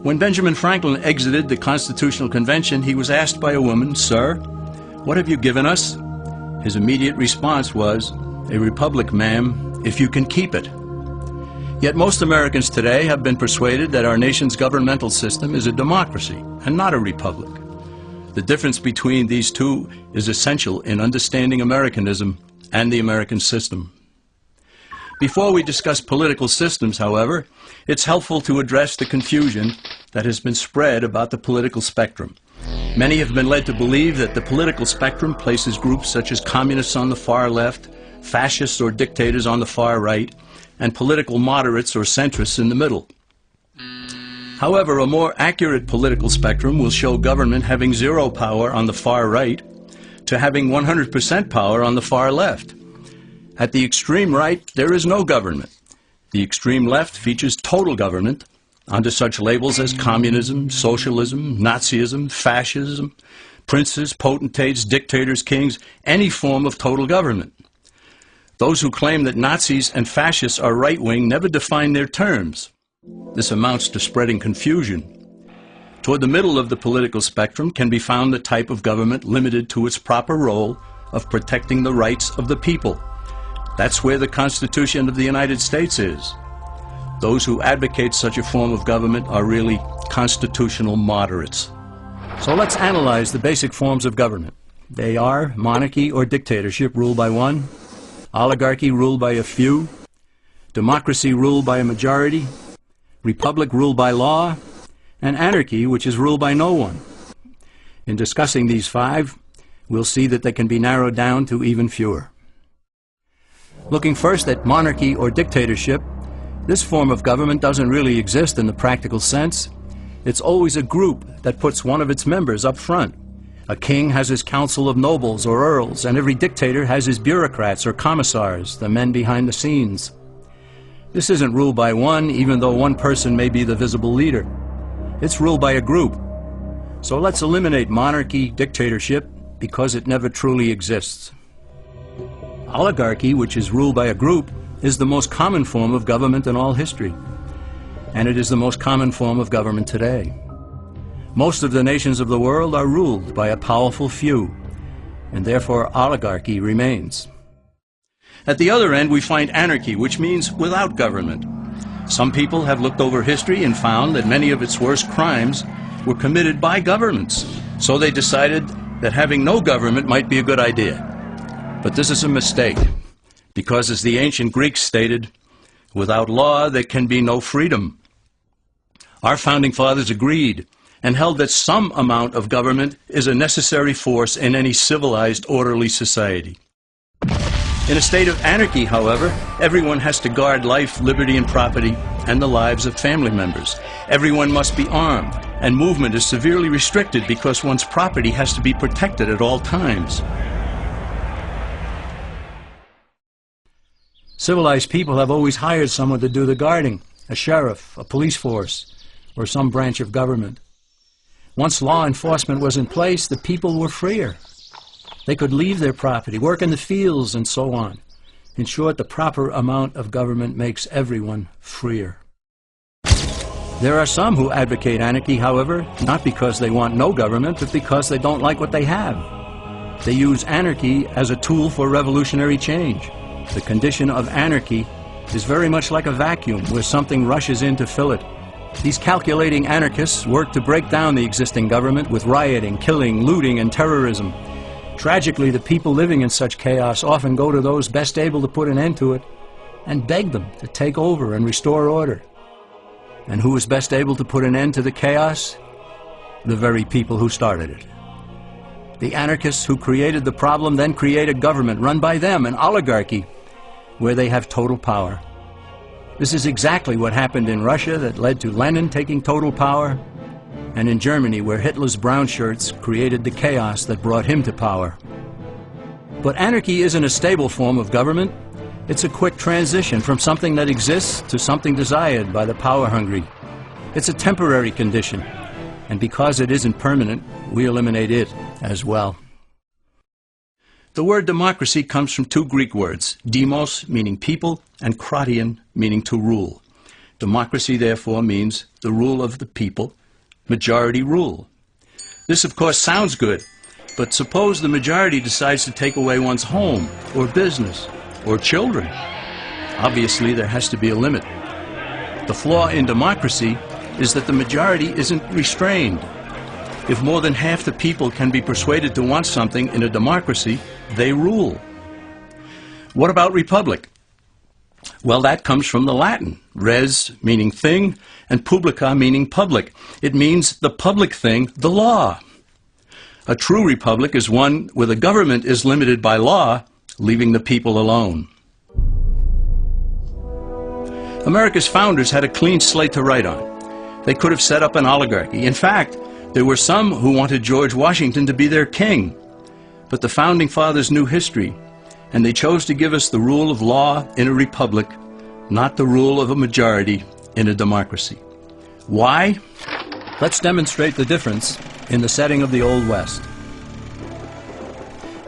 When Benjamin Franklin exited the Constitutional Convention, he was asked by a woman, "Sir, what have you given us?" His immediate response was, "A republic, ma'am, if you can keep it." Yet most Americans today have been persuaded that our nation's governmental system is a democracy and not a republic. The difference between these two is essential in understanding Americanism and the American system. Before we discuss political systems, however, it's helpful to address the confusion that has been spread about the political spectrum. Many have been led to believe that the political spectrum places groups such as communists on the far left, fascists or dictators on the far right, and political moderates or centrists in the middle. However, a more accurate political spectrum will show government having zero power on the far right to having 100% power on the far left. At the extreme right, there is no government. The extreme left features total government under such labels as communism, socialism, Nazism, fascism, princes, potentates, dictators, kings, any form of total government. Those who claim that Nazis and fascists are right-wing never define their terms. This amounts to spreading confusion. Toward the middle of the political spectrum can be found the type of government limited to its proper role of protecting the rights of the people. That's where the Constitution of the United States is. Those who advocate such a form of government are really constitutional moderates. So let's analyze the basic forms of government. They are monarchy or dictatorship ruled by one, oligarchy ruled by a few, democracy ruled by a majority, republic ruled by law, and anarchy, which is ruled by no one. In discussing these five, we'll see that they can be narrowed down to even fewer. Looking first at monarchy or dictatorship, this form of government doesn't really exist in the practical sense. It's always a group that puts one of its members up front. A king has his council of nobles or earls, and every dictator has his bureaucrats or commissars, the men behind the scenes. This isn't ruled by one, even though one person may be the visible leader. It's ruled by a group. So let's eliminate monarchy, dictatorship, because it never truly exists. Oligarchy, which is ruled by a group, is the most common form of government in all history. And it is the most common form of government today. Most of the nations of the world are ruled by a powerful few, and therefore oligarchy remains. At the other end, we find anarchy, which means without government. Some people have looked over history and found that many of its worst crimes were committed by governments. So they decided that having no government might be a good idea. But this is a mistake, because as the ancient Greeks stated, without law there can be no freedom. Our founding fathers agreed and held that some amount of government is a necessary force in any civilized, orderly society. In a state of anarchy, however, everyone has to guard life, liberty, and property, and the lives of family members. Everyone must be armed, and movement is severely restricted because one's property has to be protected at all times. Civilized people have always hired someone to do the guarding, a sheriff, a police force, or some branch of government. Once law enforcement was in place, the people were freer. They could leave their property, work in the fields, and so on. In short, the proper amount of government makes everyone freer. There are some who advocate anarchy, however, not because they want no government, but because they don't like what they have. They use anarchy as a tool for revolutionary change. The condition of anarchy is very much like a vacuum where something rushes in to fill it. These calculating anarchists work to break down the existing government with rioting, killing, looting, and terrorism. Tragically, the people living in such chaos often go to those best able to put an end to it and beg them to take over and restore order. And who is best able to put an end to the chaos? The very people who started it. The anarchists who created the problem then create a government run by them, an oligarchy, where they have total power. This is exactly what happened in Russia that led to Lenin taking total power, and in Germany where Hitler's brown shirts created the chaos that brought him to power. But anarchy isn't a stable form of government. It's a quick transition from something that exists to something desired by the power-hungry. It's a temporary condition, and because it isn't permanent, we eliminate it as well. The word democracy comes from two Greek words, demos, meaning people, and kratein, meaning to rule. Democracy, therefore, means the rule of the people, majority rule. This, of course, sounds good, but suppose the majority decides to take away one's home, or business, or children. Obviously, there has to be a limit. The flaw in democracy is that the majority isn't restrained. If more than half the people can be persuaded to want something in a democracy, they rule. What about republic? Well, that comes from the Latin, res meaning thing, and publica meaning public. It means the public thing, the law. A true republic is one where the government is limited by law, leaving the people alone. America's founders had a clean slate to write on. They could have set up an oligarchy. In fact, there were some who wanted George Washington to be their king. But the Founding Fathers knew history, and they chose to give us the rule of law in a republic, not the rule of a majority in a democracy. Why? Let's demonstrate the difference in the setting of the Old West.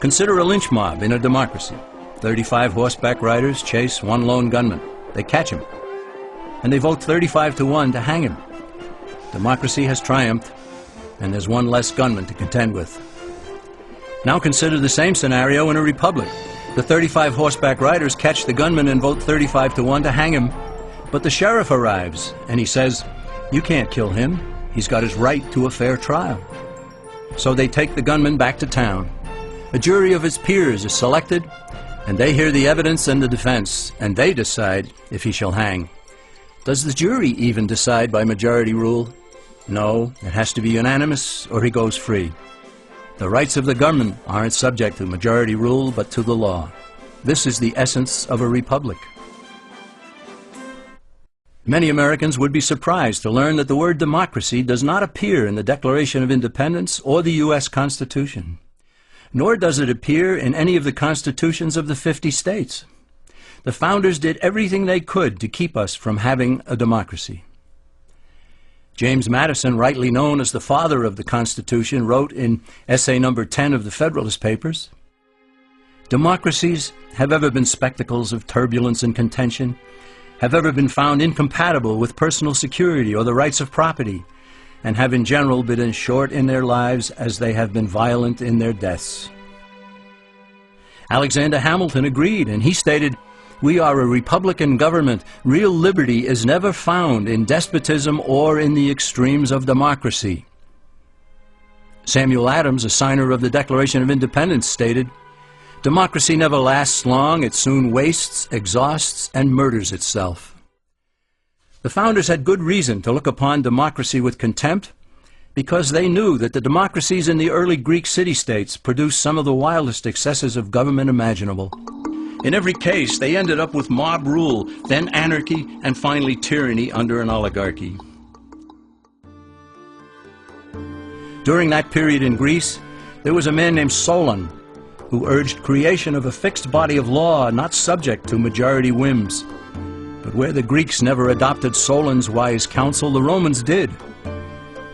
Consider a lynch mob in a democracy. 35 horseback riders chase one lone gunman. They catch him, and they vote 35-1 to hang him. Democracy has triumphed, and there's one less gunman to contend with. Now consider the same scenario in a republic. The 35 horseback riders catch the gunman and vote 35-1 to hang him, but the sheriff arrives, and he says, "You can't kill him. He's got his right to a fair trial." So they take the gunman back to town. A jury of his peers is selected, and they hear the evidence and the defense, and they decide if he shall hang. Does the jury even decide by majority rule? No, it has to be unanimous or he goes free. The rights of the government aren't subject to majority rule, but to the law. This is the essence of a republic. Many Americans would be surprised to learn that the word democracy does not appear in the Declaration of Independence or the U.S. Constitution, nor does it appear in any of the constitutions of the 50 states. The founders did everything they could to keep us from having a democracy. James Madison, rightly known as the father of the Constitution, wrote in essay number 10 of the Federalist Papers, "Democracies have ever been spectacles of turbulence and contention, have ever been found incompatible with personal security or the rights of property, and have in general been as short in their lives as they have been violent in their deaths." Alexander Hamilton agreed, and he stated, "We are a republican government. Real liberty is never found in despotism or in the extremes of democracy." Samuel Adams, a signer of the Declaration of Independence, stated, "Democracy never lasts long. It soon wastes, exhausts, and murders itself." The founders had good reason to look upon democracy with contempt, because they knew that the democracies in the early Greek city-states produced some of the wildest excesses of government imaginable. In every case, they ended up with mob rule, then anarchy, and finally tyranny under an oligarchy. During that period in Greece, there was a man named Solon who urged creation of a fixed body of law not subject to majority whims. But where the Greeks never adopted Solon's wise counsel, the Romans did.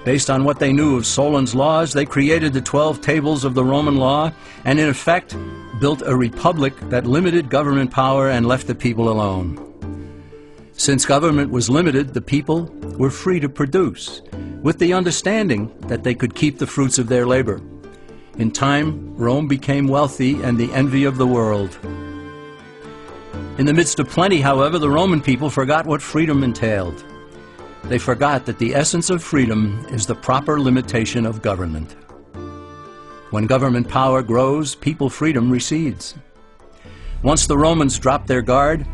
Based on what they knew of Solon's laws, they created the 12 tables of the Roman law and, in effect, built a republic that limited government power and left the people alone. Since government was limited, the people were free to produce, with the understanding that they could keep the fruits of their labor. In time, Rome became wealthy and the envy of the world. In the midst of plenty, however, the Roman people forgot what freedom entailed. They forgot that the essence of freedom is the proper limitation of government. When government power grows, people freedom recedes. Once the Romans dropped their guard,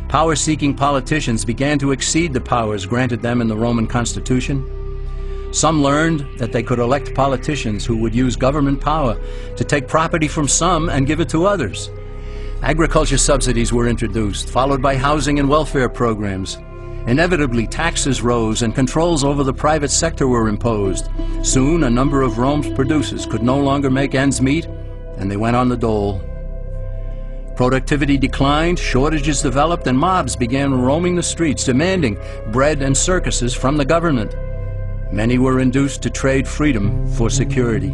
power-seeking politicians began to exceed the powers granted them in the Roman Constitution. Some learned that they could elect politicians who would use government power to take property from some and give it to others. Agriculture subsidies were introduced, followed by housing and welfare programs. Inevitably, taxes rose and controls over the private sector were imposed. Soon, a number of Rome's producers could no longer make ends meet, and they went on the dole. Productivity declined, shortages developed, and mobs began roaming the streets, demanding bread and circuses from the government. Many were induced to trade freedom for security.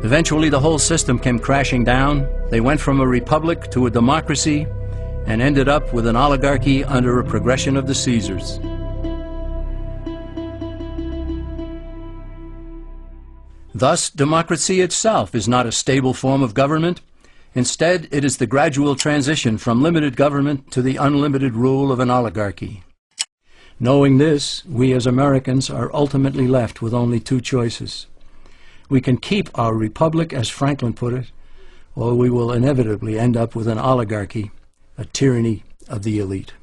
Eventually, the whole system came crashing down. They went from a republic to a democracy, and ended up with an oligarchy under a progression of the Caesars. Thus, democracy itself is not a stable form of government. Instead, it is the gradual transition from limited government to the unlimited rule of an oligarchy. Knowing this, we as Americans are ultimately left with only two choices. We can keep our republic, as Franklin put it, or we will inevitably end up with an oligarchy, a tyranny of the elite.